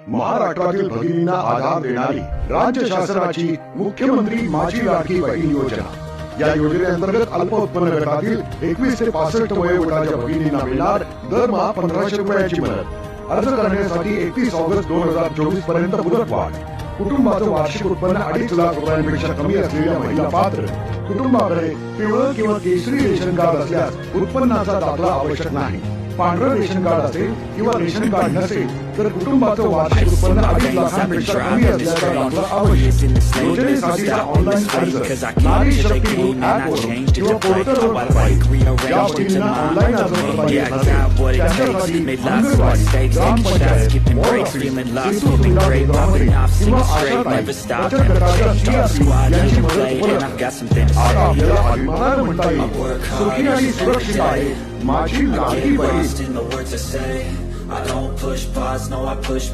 महाराष्ट्रातील भगिनींना आधार देणारी राज्य शासनाची मुख्यमंत्री माझी लाडकी बहीण योजना. या योजनेअंतर्गत अल्प उत्पन्न गटातील 21 ते 65 वयोगटाच्या भगिनींना मिळणार दरमहा 1500 रुपयाची मदत. अर्ज करण्यासाठी 31 ऑगस्ट 2024 पर्यंत मुदतवाढ. कुटुंबाचं वार्षिक उत्पन्न 2.5 लाख रुपयांपेक्षा कमी असलेल्या महिला पात्र. कुटुंबाकडे पिवळं किंवा केशरी रेशन कार्ड असल्यास उत्पन्नाचा दाखला आवश्यक नाही. पांढरं रेशन कार्ड असेल किंवा रेशन कार्ड नसेल तर कुटुंबाचं वार्षिक उत्पन्न 2.5 लाखांपेक्षा कमी असल्याचा दाखला आवश्यक. योजनेसाठीचा ऑनलाईन अर्ज नारी शक्ती ग्रुप ऍपवर किंवा पोर्टलवर करायचा. या भगिनींना ऑनलाईन अर्ज करता येत नसेल त्यांच्यासाठी अंगणवाडी, ग्रामपंचायत, वॉर्ड ऑफिस, शिशु सुविधा केंद्रामध्ये किंवा आशाताई, बचत गटाच्या CRP यांची मदत उपलब्ध. आता आपल्याला अभिमानानं म्हणता येईल सुखी आणि सुरक्षित आहे माझी Ladki Bahin. I don't push pause, no I push